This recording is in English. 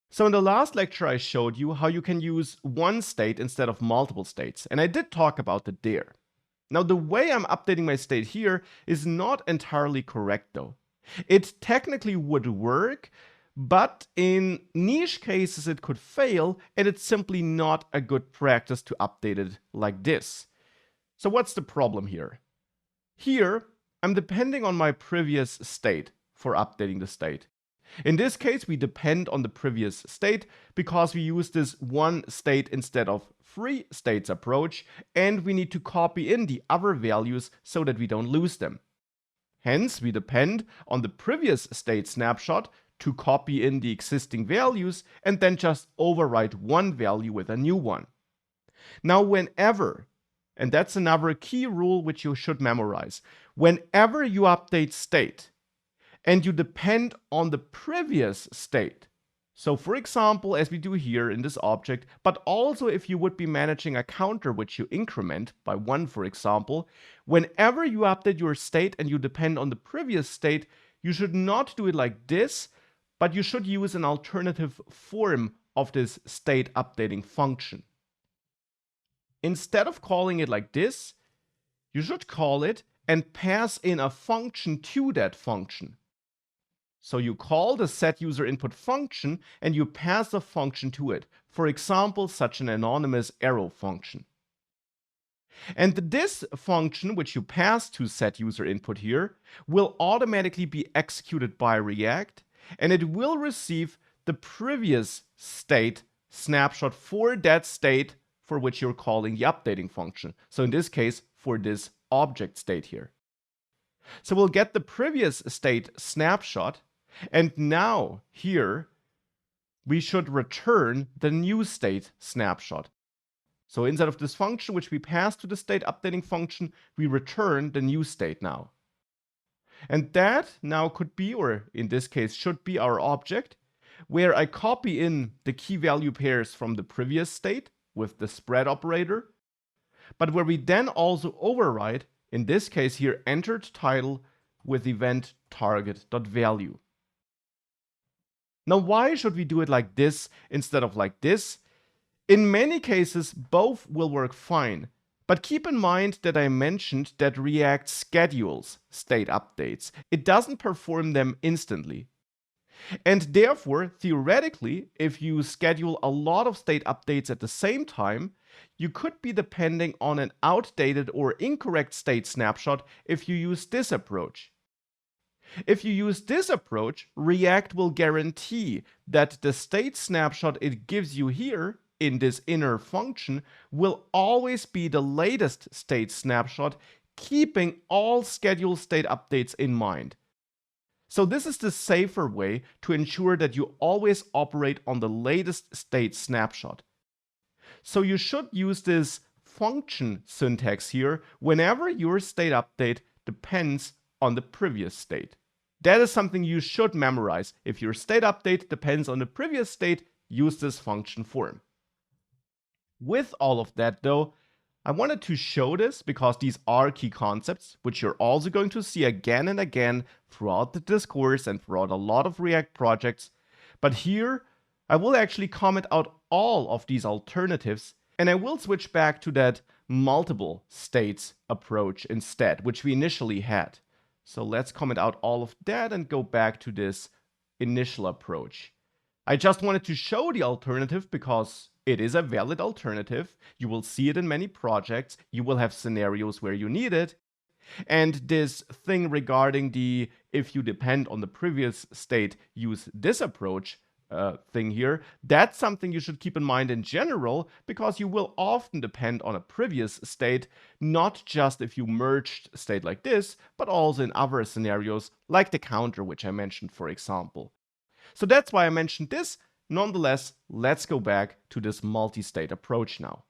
So in the last lecture, I showed you how you can use one state instead of multiple states, and I did talk about it there. Now, the way I'm updating my state here is not entirely correct though. It technically would work, but in niche cases it could fail, and it's simply not a good practice to update it like this. So what's the problem here? Here, I'm depending on my previous state for updating the state. In this case, we depend on the previous state because we use this one state instead of three states approach, and we need to copy in the other values so that we don't lose them. Hence, we depend on the previous state snapshot to copy in the existing values and then just overwrite one value with a new one. Now, whenever, and that's another key rule which you should memorize, whenever you update state, and you depend on the previous state. So for example, as we do here in this object, but also if you would be managing a counter which you increment by 1, for example, whenever you update your state and you depend on the previous state, you should not do it like this, but you should use an alternative form of this state updating function. Instead of calling it like this, you should call it and pass in a function to that function. So you call the setUserInput function and you pass a function to it. For example, such an anonymous arrow function. And this function, which you pass to setUserInput here, will automatically be executed by React, and it will receive the previous state snapshot for that state for which you're calling the updating function. So in this case, for this object state here. So we'll get the previous state snapshot, and now here we should return the new state snapshot. So instead of this function which we pass to the state updating function, we return the new state now. And that now could be, or in this case should be, our object, where I copy in the key value pairs from the previous state with the spread operator, but where we then also override, in this case here, entered title with event target.value. Now, why should we do it like this instead of like this? In many cases, both will work fine, but keep in mind that I mentioned that React schedules state updates. It doesn't perform them instantly. And therefore, theoretically, if you schedule a lot of state updates at the same time, you could be depending on an outdated or incorrect state snapshot if you use this approach. If you use this approach, React will guarantee that the state snapshot it gives you here in this inner function will always be the latest state snapshot, keeping all scheduled state updates in mind. So this is the safer way to ensure that you always operate on the latest state snapshot. So you should use this function syntax here whenever your state update depends on the previous state. That is something you should memorize. If your state update depends on the previous state, use this function form. With all of that though, I wanted to show this because these are key concepts, which you're also going to see again and again throughout the discourse and throughout a lot of React projects. But here, I will actually comment out all of these alternatives, and I will switch back to that multiple states approach instead, which we initially had. So let's comment out all of that and go back to this initial approach. I just wanted to show the alternative because it is a valid alternative. You will see it in many projects. You will have scenarios where you need it. And this thing regarding the if you depend on the previous state, use this approach thing here, that's something you should keep in mind in general, because you will often depend on a previous state, not just if you merged state like this, but also in other scenarios like the counter, which I mentioned, for example. So that's why I mentioned this. Nonetheless, let's go back to this multi-state approach now.